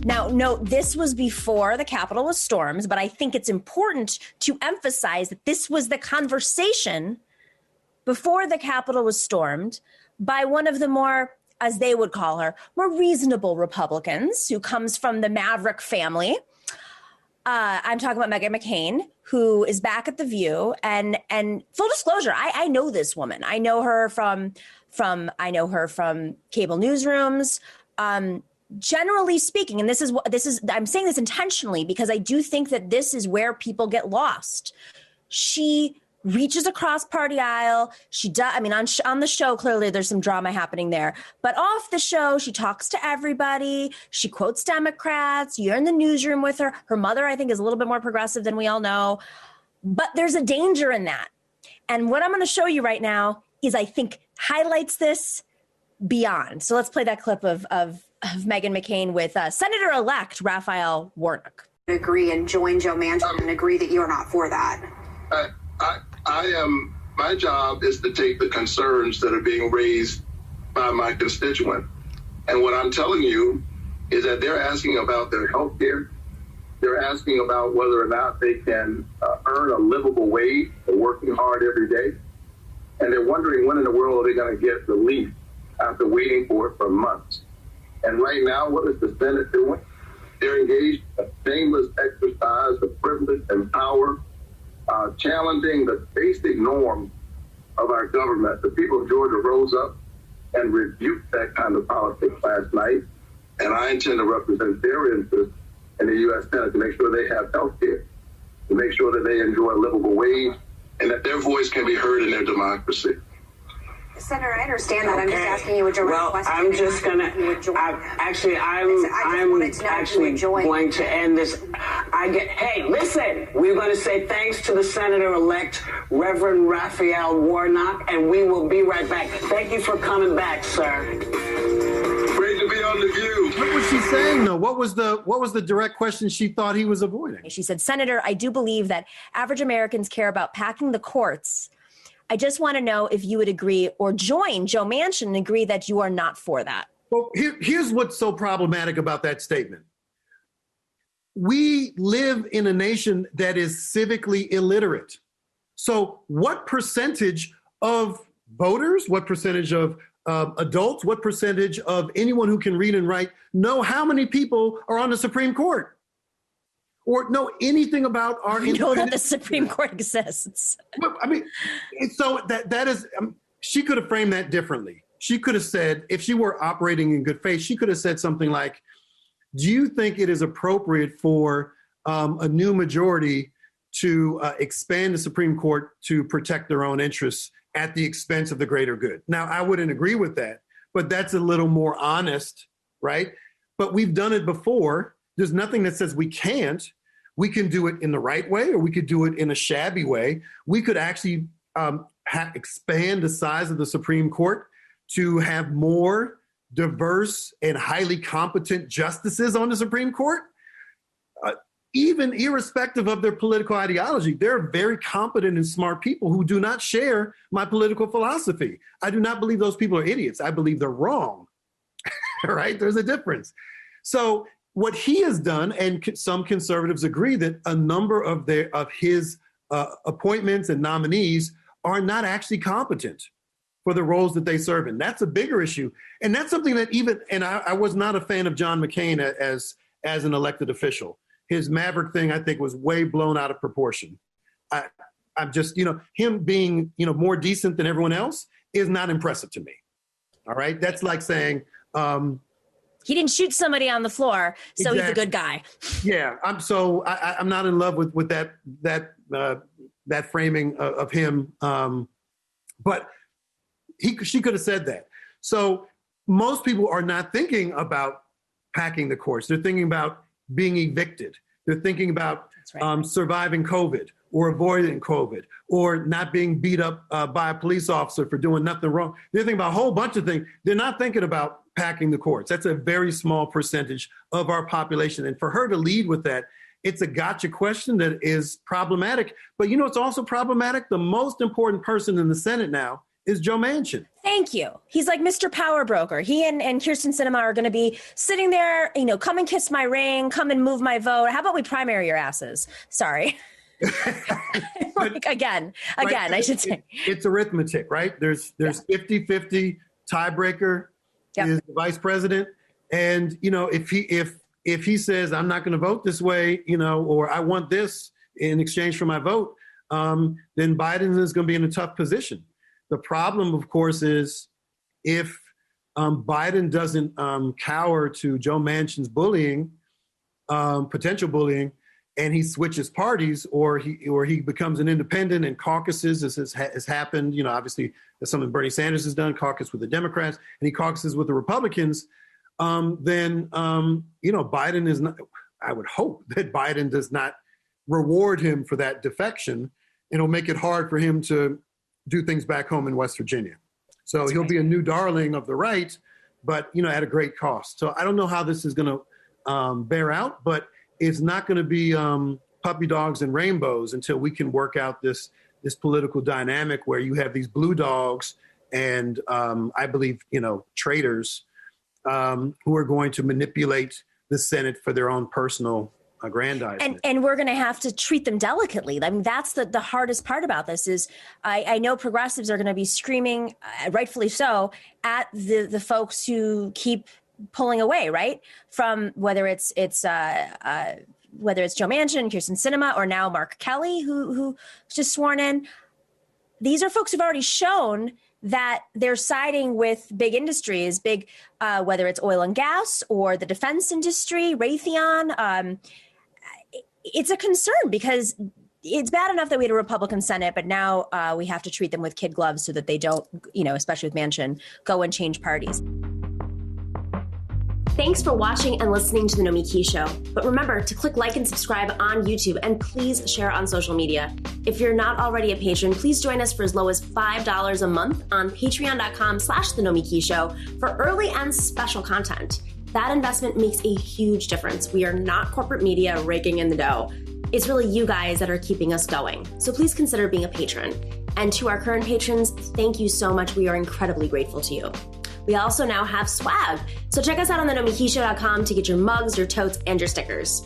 Now, note, this was before the Capitol was stormed, but I think it's important to emphasize that this was the conversation before the Capitol was stormed by one of the more, as they would call her, more reasonable Republicans who comes from the Maverick family. I'm talking about Meghan McCain, who is back at The View. And full disclosure, I know this woman. I know her from cable newsrooms. Generally speaking, and I'm saying this intentionally because I do think that this is where people get lost. She reaches across party aisle. She does. I mean, on the show, clearly there's some drama happening there, but off the show, she talks to everybody. She quotes Democrats. You're in the newsroom with her. Her mother, I think, is a little bit more progressive than we all know, but there's a danger in that. And what I'm going to show you right now is, I think, highlights this beyond. So let's play that clip of Meghan McCain with Senator-elect Raphael Warnock. Agree and join Joe Manchin and agree that you're not for that. My job is to take the concerns that are being raised by my constituent. And what I'm telling you is that they're asking about their health care. They're asking about whether or not they can earn a livable wage for working hard every day. And they're wondering when in the world are they going to get relief after waiting for it for months. And right now, what is the Senate doing? They're engaged in a shameless exercise of privilege and power, challenging the basic norms of our government. The people of Georgia rose up and rebuked that kind of politics last night. And I intend to represent their interests in the U.S. Senate to make sure they have health care, to make sure that they enjoy a livable wage, and that their voice can be heard in their democracy. Senator, I understand that. Okay. I'm just asking you a direct question. I'm just going to, I'm actually going to end this. Hey, listen, we're going to say thanks to the Senator-elect, Reverend Raphael Warnock, and we will be right back. Thank you for coming back, sir. Great to be on The View. What was she saying, though? What was the direct question she thought he was avoiding? She said, Senator, I do believe that average Americans care about packing the courts. I just want to know if you would agree or join Joe Manchin and agree that you are not for that. Well, here's what's so problematic about that statement. We live in a nation that is civically illiterate. So what percentage of voters, what percentage of adults, what percentage of anyone who can read and write know how many people are on the Supreme Court? Or know anything about our... You know that the Supreme Court exists. I mean, so that is... she could have framed that differently. She could have said, if she were operating in good faith, she could have said something like, do you think it is appropriate for a new majority to expand the Supreme Court to protect their own interests at the expense of the greater good? Now, I wouldn't agree with that, but that's a little more honest, right? But we've done it before. There's nothing that says we can't. We can do it in the right way, or we could do it in a shabby way. We could actually expand the size of the Supreme Court to have more diverse and highly competent justices on the Supreme Court. Even irrespective of their political ideology, they're very competent and smart people who do not share my political philosophy. I do not believe those people are idiots. I believe they're wrong, right? There's a difference. So what he has done, and some conservatives agree that a number of his appointments and nominees are not actually competent for the roles that they serve in. That's a bigger issue. And that's something that I was not a fan of John McCain as an elected official. His Maverick thing, I think, was way blown out of proportion. I'm just, him being, more decent than everyone else is not impressive to me. All right. That's like saying, he didn't shoot somebody on the floor, so exactly. He's a good guy. Yeah, I'm not in love with that framing of him, but she could have said that. So most people are not thinking about packing the courts. They're thinking about being evicted. They're thinking about surviving COVID or avoiding COVID or not being beat up by a police officer for doing nothing wrong. They're thinking about a whole bunch of things. They're not thinking about packing the courts. That's a very small percentage of our population. And for her to lead with that, it's a gotcha question that is problematic. But it's also problematic. The most important person in the Senate now is Joe Manchin. Thank you. He's like Mr. Power Broker. He and Kyrsten Sinema are going to be sitting there, come and kiss my ring, come and move my vote. How about we primary your asses? Sorry. Again, right? I should say. It's arithmetic, right? There's 50-50 tiebreaker is the vice president. And, if he says, I'm not going to vote this way, or I want this in exchange for my vote, then Biden is going to be in a tough position. The problem, of course, is if Biden doesn't cower to Joe Manchin's bullying, potential bullying, and he switches parties, or he becomes an independent and caucuses, as has happened. Obviously, that's something Bernie Sanders has done, caucus with the Democrats, and he caucuses with the Republicans. Then Biden is not. I would hope that Biden does not reward him for that defection. It'll make it hard for him to do things back home in West Virginia. So he'll be a new darling of the right, but at a great cost. So I don't know how this is going to bear out, but it's not going to be puppy dogs and rainbows until we can work out this political dynamic where you have these blue dogs and I believe traitors who are going to manipulate the Senate for their own personal aggrandizement. And we're going to have to treat them delicately. I mean, that's the hardest part about this is I know progressives are going to be screaming, rightfully so, at the folks who keep pulling away, right? From whether it's Joe Manchin, Kyrsten Sinema, or now Mark Kelly, who's just sworn in. These are folks who've already shown that they're siding with big industries, whether it's oil and gas or the defense industry, Raytheon. It's a concern because it's bad enough that we had a Republican Senate, but now we have to treat them with kid gloves so that they don't, especially with Manchin, go and change parties. Thanks for watching and listening to The Nomiki Show. But remember to click like and subscribe on YouTube and please share on social media. If you're not already a patron, please join us for as low as $5 a month on patreon.com/The Nomiki Show for early and special content. That investment makes a huge difference. We are not corporate media raking in the dough. It's really you guys that are keeping us going. So please consider being a patron. And to our current patrons, thank you so much. We are incredibly grateful to you. We also now have swag. So check us out on thenomikishow.com to get your mugs, your totes, and your stickers.